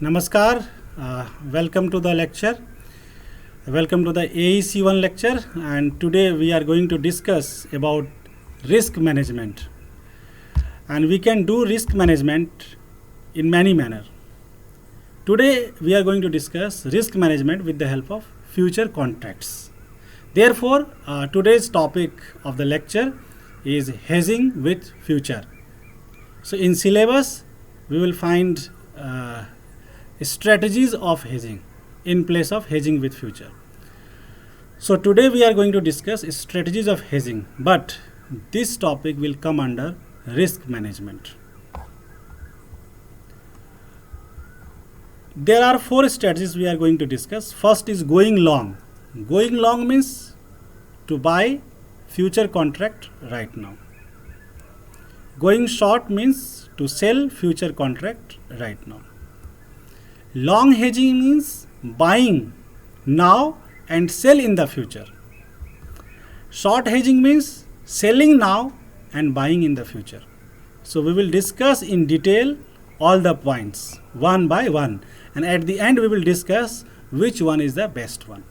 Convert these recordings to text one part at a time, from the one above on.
Namaskar, welcome to the lecture. Welcome to the AEC1 lecture, and today we are going to discuss about risk management. And we can do risk management in many manner. Today we are going to discuss risk management with the help of future contracts. Therefore, today's topic of the lecture is hedging with future. So in syllabus we will find strategies of hedging in place of hedging with future. So today we are going to discuss strategies of hedging, but this topic will come under risk management. There are four strategies we are going to discuss. First is going long. Going long means to buy future contract right now. Going short means to sell future contract right now. Long hedging means buying now and sell in the future. Short hedging means selling now and buying in the future. So we will discuss in detail all the points one by one, and at the end we will discuss which one is the best one.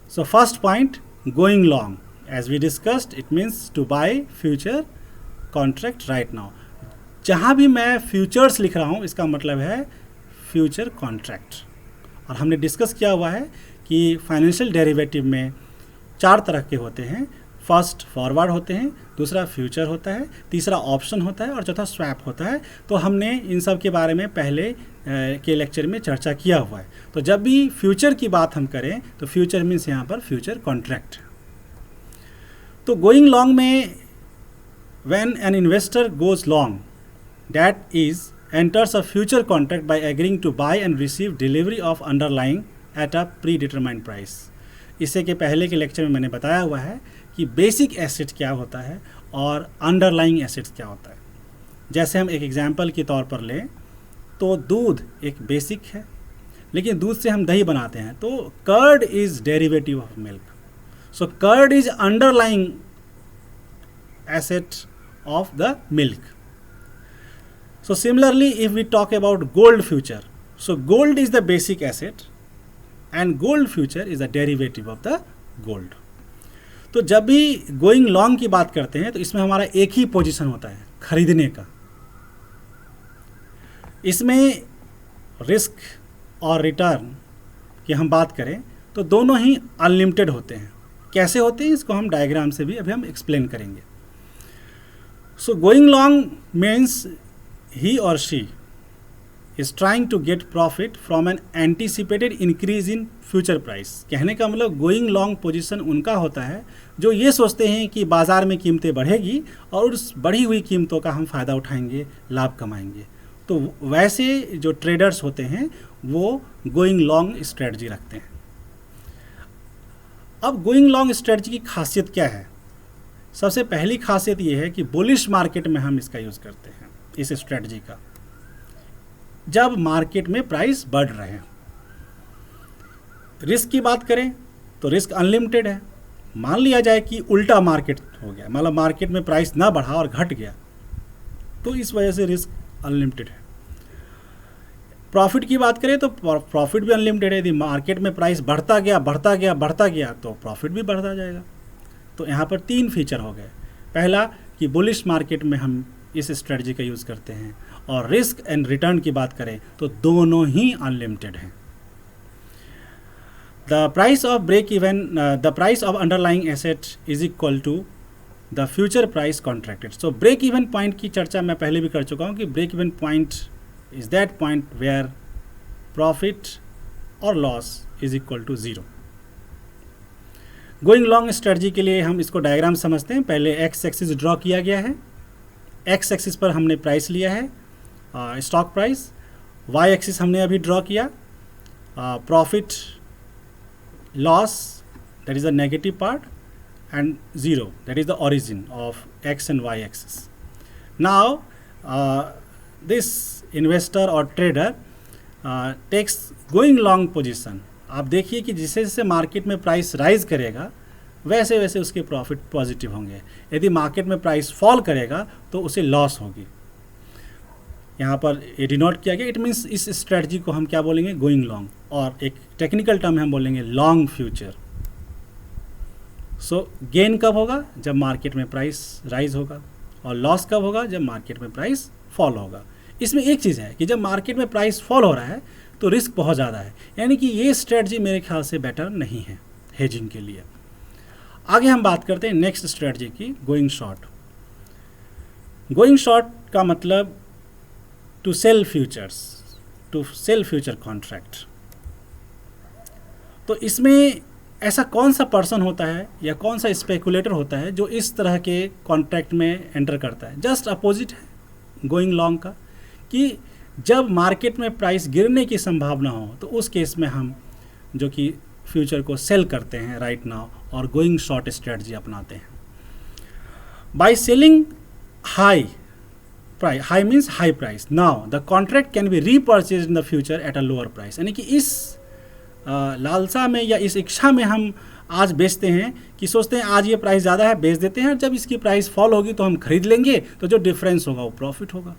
So first point, going long. As we discussed, it means to buy future contract right now. जहाँ भी मैं futures लिख रहा हूँ इसका मतलब है future contract. और हमने डिस्कस किया हुआ है कि फाइनेंशियल डेरिवेटिव में चार तरह के होते हैं। फर्स्ट फॉरवर्ड होते हैं, दूसरा फ्यूचर होता है, तीसरा ऑप्शन होता है और चौथा स्वैप होता है। तो हमने इन सब के बारे में पहले के लेक्चर में चर्चा किया हुआ है। तो जब भी फ्यूचर की बात हम करें तो फ्यूचर मीन्स यहाँ पर फ्यूचर कॉन्ट्रैक्ट। तो गोइंग लॉन्ग में when an investor goes long, that is enters a future contract by agreeing to buy and receive delivery of underlying at a predetermined price. इससे के पहले के लेक्चर में मैंने बताया हुआ है कि बेसिक एसेट क्या होता है और अंडरलाइंग एसेट्स क्या होता है। जैसे हम एक एग्जांपल के तौर पर लें तो दूध एक बेसिक है, लेकिन दूध से हम दही बनाते हैं, तो curd is derivative of milk. So curd is underlying asset of the milk. So similarly, if we talk about gold future, so gold is the basic asset and gold future is a derivative of the gold. तो जब भी going long की बात करते हैं तो इसमें हमारा एक ही पोजीशन होता है, खरीदने का। इसमें रिस्क और रिटर्न की हम बात करें तो दोनों ही अनलिमिटेड होते हैं। कैसे होते हैं इसको हम डायग्राम से भी अभी हम एक्सप्लेन करेंगे। So going long means he or she is trying to get profit from an anticipated increase in future price. कहने का मतलब गोइंग लॉन्ग पोजीशन उनका होता है जो ये सोचते हैं कि बाज़ार में कीमतें बढ़ेगी और उस बढ़ी हुई कीमतों का हम फ़ायदा उठाएंगे, लाभ कमाएंगे। तो वैसे जो ट्रेडर्स होते हैं वो गोइंग लॉन्ग स्ट्रेटजी रखते हैं। अब गोइंग लॉन्ग स्ट्रेटजी की खासियत क्या है? सबसे पहली खासियत ये है कि बुलिश मार्केट में हम इसका यूज़ करते हैं, इस स्ट्रेटजी का, जब मार्केट में प्राइस बढ़ रहे हैं। रिस्क की बात करें तो रिस्क अनलिमिटेड है। मान लिया जाए कि उल्टा मार्केट हो गया, मतलब मार्केट में प्राइस ना बढ़ा और घट गया, तो इस वजह से रिस्क अनलिमिटेड है। प्रॉफिट की बात करें तो प्रॉफिट भी अनलिमिटेड है। यदि मार्केट में प्राइस बढ़ता गया तो प्रॉफिट भी बढ़ता जाएगा। तो यहाँ पर तीन फीचर हो गए। पहला कि बुलिश मार्केट में हम इस स्ट्रेटजी का यूज़ करते हैं, और रिस्क एंड रिटर्न की बात करें तो दोनों ही अनलिमिटेड हैं। The price of break even, the price of underlying asset is equal to the future price contracted. So break even point की चर्चा मैं पहले भी कर चुका हूँ कि break even point is that point where profit और loss is equal to zero. Going long strategy के लिए हम इसको डायग्राम समझते हैं। पहले एक्स एक्सिस ड्रॉ किया गया है। एक्स एक्सिस पर हमने प्राइस लिया है, स्टॉक प्राइस। वाई एक्सिस हमने अभी ड्रॉ किया, profit loss, that is the negative part, and zero, that is the origin of X and Y axis. Now this investor और trader takes going long position. आप देखिए कि जैसे जैसे market में प्राइस राइज करेगा वैसे वैसे उसके प्रॉफिट पॉजिटिव होंगे। यदि मार्केट में प्राइस फॉल करेगा तो उसे लॉस होगी। यहाँ पर ये डिनोट किया गया, इट मीन्स इस स्ट्रेटजी को हम क्या बोलेंगे, गोइंग लॉन्ग, और एक टेक्निकल टर्म हम बोलेंगे लॉन्ग फ्यूचर। सो गेन कब होगा, जब मार्केट में प्राइस राइज होगा, और लॉस कब होगा, जब मार्केट में प्राइस फॉल होगा। इसमें एक चीज़ है कि जब मार्केट में प्राइस फॉल हो रहा है तो रिस्क बहुत ज़्यादा है, यानी कि ये स्ट्रेटजी मेरे ख्याल से बेटर नहीं है हेजिंग के लिए। आगे हम बात करते हैं नेक्स्ट स्ट्रेटजी की, गोइंग शॉर्ट। गोइंग शॉर्ट का मतलब to sell futures, to sell future contract. तो इसमें ऐसा कौन सा पर्सन होता है या कौन सा स्पेकुलेटर होता है जो इस तरह के कॉन्ट्रैक्ट में एंटर करता है? जस्ट अपोजिट है गोइंग लॉन्ग का, कि जब मार्केट में प्राइस गिरने की संभावना हो तो उस केस में हम जो कि फ्यूचर को सेल करते हैं राइट नाउ और गोइंग शॉर्ट स्ट्रेटजी अपनाते हैं। By selling high price, high means high price, now the contract can be repurchase in the future at a lower price. यानी कि इस लालसा में या इस इच्छा में हम आज बेचते हैं कि सोचते हैं आज ये प्राइस ज़्यादा है, बेच देते हैं, जब इसकी प्राइस फॉल होगी तो हम खरीद लेंगे, तो जो डिफरेंस होगा वो प्रॉफिट होगा।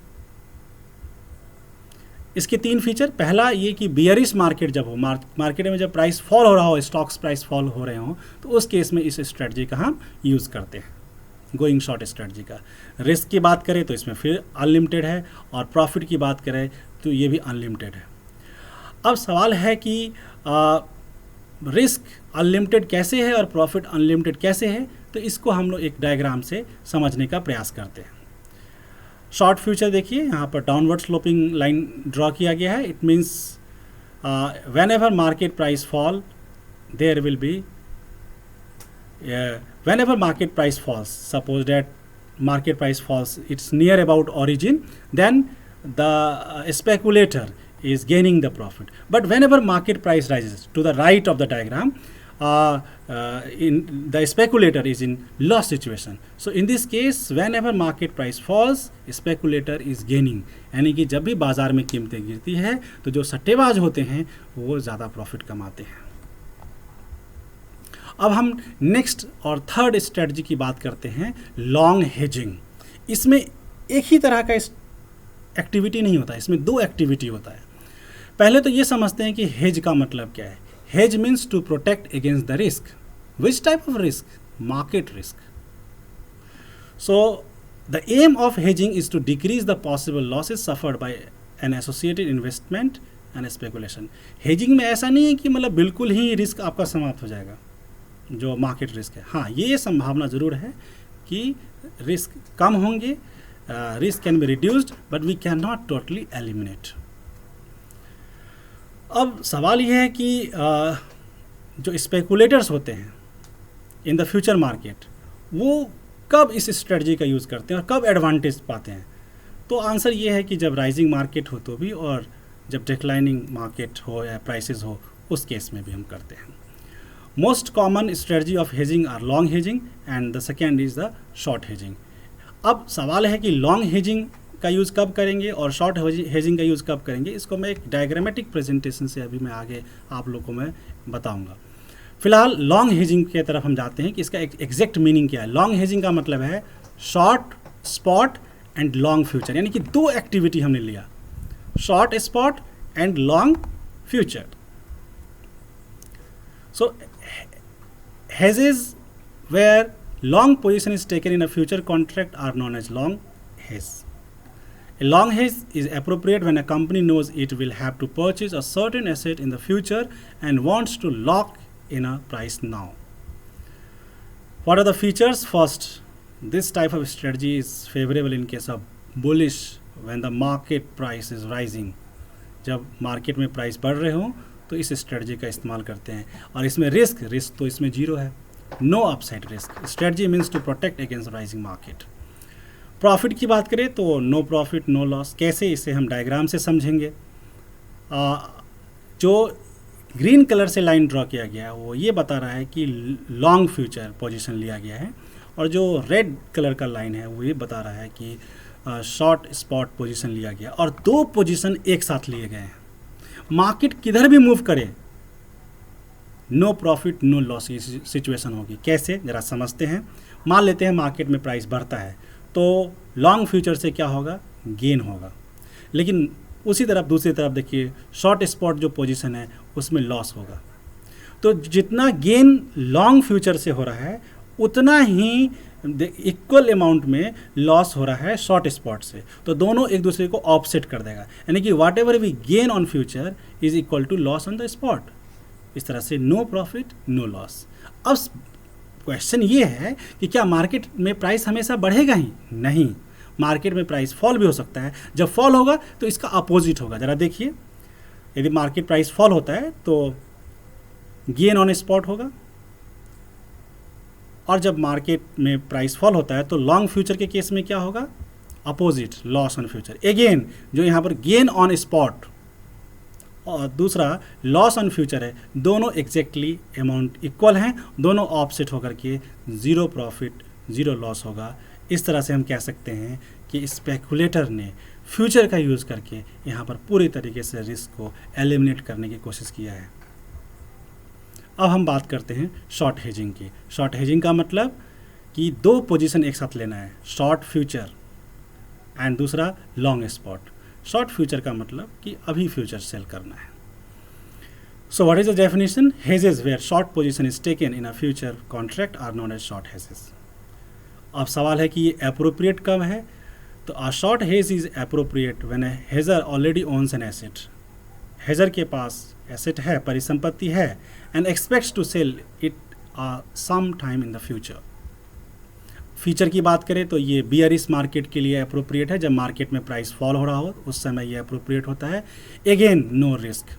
इसके 3 फीचर, पहला ये कि बियरिश मार्केट जब हो, मार्केट में जब प्राइस फॉल हो रहा हो, स्टॉक्स प्राइस फॉल हो रहे हो, तो उस केस में इस स्ट्रेटजी का हम यूज़ करते हैं, गोइंग शॉर्ट स्ट्रेटजी का। रिस्क की बात करें तो इसमें फिर अनलिमिटेड है, और प्रॉफिट की बात करें तो ये भी अनलिमिटेड है। अब सवाल है कि रिस्क अनलिमिटेड कैसे है और प्रॉफिट अनलिमिटेड कैसे है, तो इसको हम लोग एक डायग्राम से समझने का प्रयास करते हैं। शॉर्ट फ्यूचर देखिए, यहाँ पर डाउनवर्ड स्लोपिंग लाइन ड्रॉ किया गया है। It means whenever market price fall there will be, whenever market price falls, suppose that market price falls, it's near about origin, then the speculator is gaining the profit. But whenever market price rises, to the right of the diagram, the speculator is in loss situation. So in this case, whenever market price falls, speculator is gaining. यानी कि जब भी बाजार में कीमतें गिरती है तो जो सट्टेबाज होते हैं वो ज़्यादा प्रॉफिट कमाते हैं। अब हम नेक्स्ट और थर्ड स्ट्रेटजी की बात करते हैं, लॉन्ग हेजिंग। इसमें एक ही तरह का एक्टिविटी नहीं होता है, इसमें 2 एक्टिविटी होता है। पहले तो ये समझते हैं कि हेज का मतलब क्या है। Hedge means to protect against the risk. Which type of risk? Market risk. So the aim of hedging is to decrease the possible losses suffered by an associated investment and speculation. Hedging में ऐसा नहीं है कि मतलब बिल्कुल ही risk आपका समाप्त हो जाएगा, जो मार्केट रिस्क है। हाँ, ये संभावना ज़रूर है कि रिस्क कम होंगे, risk can be reduced, but we can not totally eliminate. अब सवाल ये है कि जो स्पेकुलेटर्स होते हैं इन द फ्यूचर मार्केट, वो कब इस स्ट्रेटजी का यूज़ करते हैं और कब एडवांटेज पाते हैं? तो आंसर ये है कि जब राइजिंग मार्केट हो तो भी, और जब डिक्लाइनिंग मार्केट हो या प्राइसेस हो, उस केस में भी हम करते हैं। Most common strategy of hedging are long hedging and the second is the short hedging. अब सवाल है कि लॉन्ग हेजिंग का यूज़ कब करेंगे और शॉर्ट हेजिंग का यूज़ कब करेंगे। इसको मैं एक डायग्रामेटिक प्रेजेंटेशन से अभी मैं आगे आप लोगों को मैं बताऊंगा। फिलहाल लॉन्ग हेजिंग की तरफ हम जाते हैं कि इसका एक एग्जैक्ट मीनिंग क्या है। लॉन्ग हेजिंग का मतलब है short spot and long future, यानी कि 2 एक्टिविटी हमने लिया, short spot and long future. So hedges where long position is taken in a future contract are known as long hedge. A long hedge is appropriate when a company knows it will have to purchase a certain asset in the future and wants to lock in a price now. What are the features? First, this type of strategy is favorable in case of bullish when the market price is rising. जब market में price बढ़ रहे हो तो इस strategy का इस्तेमाल करते हैं। और इसमें रिस्क तो इसमें 0 है, no upside risk. Strategy means to protect against rising market. Profit की बात करें तो नो प्रॉफिट नो लॉस। कैसे, इसे हम डायग्राम से समझेंगे। जो ग्रीन कलर से लाइन ड्रॉ किया गया है वो ये बता रहा है कि लॉन्ग फ्यूचर पोजीशन लिया गया है, और जो रेड कलर का लाइन है वो ये बता रहा है कि शॉर्ट स्पॉट पोजीशन लिया गया, और 2 पोजीशन एक साथ लिए गए हैं। मार्केट किधर भी मूव करे, नो प्रॉफिट नो लॉस की सिचुएशन होगी। कैसे, ज़रा समझते हैं। मान लेते हैं मार्केट में प्राइस बढ़ता है तो लॉन्ग फ्यूचर से क्या होगा, गेन होगा। लेकिन उसी तरफ दूसरी तरफ देखिए शॉर्ट स्पॉट जो पोजीशन है उसमें लॉस होगा। तो जितना गेन लॉन्ग फ्यूचर से हो रहा है उतना ही इक्वल अमाउंट में लॉस हो रहा है शॉर्ट स्पॉट से। तो दोनों एक दूसरे को ऑफसेट कर देगा, यानी कि whatever we gain on future is equal to loss on the spot. इस तरह से नो प्रॉफिट नो लॉस। अब क्वेश्चन ये है कि क्या मार्केट में प्राइस हमेशा बढ़ेगा ही? नहीं, मार्केट में प्राइस फॉल भी हो सकता है। जब फॉल होगा तो इसका अपोजिट होगा। ज़रा देखिए, यदि मार्केट प्राइस फॉल होता है तो गेन ऑन स्पॉट होगा, और जब मार्केट में प्राइस फॉल होता है तो लॉन्ग फ्यूचर के केस में क्या होगा? Opposite, loss on future. Again जो यहाँ पर गेन ऑन स्पॉट और दूसरा लॉस ऑन फ्यूचर है, दोनों एग्जैक्टली अमाउंट इक्वल हैं, दोनों ऑफसेट होकर के ज़ीरो प्रॉफिट ज़ीरो लॉस होगा। इस तरह से हम कह सकते हैं कि स्पेकुलेटर ने फ्यूचर का यूज़ करके यहाँ पर पूरी तरीके से रिस्क को एलिमिनेट करने की कोशिश किया है। अब हम बात करते हैं शॉर्ट हेजिंग की। शॉर्ट हेजिंग का मतलब कि दो पोजीशन एक साथ लेना है, शॉर्ट फ्यूचर एंड दूसरा लॉन्ग स्पॉट। शॉर्ट फ्यूचर का मतलब कि अभी फ्यूचर सेल करना है। So what is the definition? Hedges where short position is taken in a future contract are known as short hedges. अब सवाल है कि ये अप्रोप्रिएट कब है? तो a short hedge is appropriate when अ हेजर ऑलरेडी ओन्स एन एसेट। हेजर के पास एसेट है, परिसंपत्ति है, and expects to sell it some time in the future. Future की बात करें तो ये बियरिश मार्केट के लिए अप्रोप्रिएट है, जब मार्केट में प्राइस फॉल हो रहा हो उस समय ये अप्रोप्रिएट होता है। Again no risk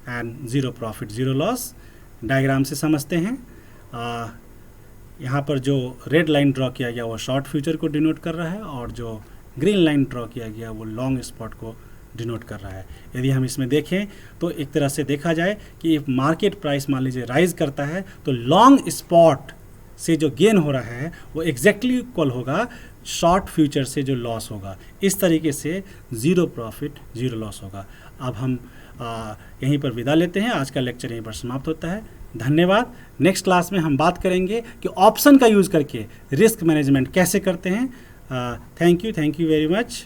and zero profit zero loss. Diagram से समझते हैं। यहाँ पर जो रेड लाइन ड्रॉ किया गया वो शॉर्ट फ्यूचर को डिनोट कर रहा है, और जो ग्रीन लाइन ड्रॉ किया गया वो लॉन्ग स्पॉट को डिनोट कर रहा है। यदि हम इसमें देखें तो एक तरह से देखा जाए कि मार्केट प्राइस मान लीजिए राइज करता है तो लॉन्ग स्पॉट से जो गेन हो रहा है वो एग्जैक्टली इक्वल होगा शॉर्ट फ्यूचर से जो लॉस होगा। इस तरीके से ज़ीरो प्रॉफिट ज़ीरो लॉस होगा। अब हम यहीं पर विदा लेते हैं। आज का लेक्चर यहीं पर समाप्त होता है। धन्यवाद। नेक्स्ट क्लास में हम बात करेंगे कि ऑप्शन का यूज़ करके रिस्क मैनेजमेंट कैसे करते हैं। Thank you very much.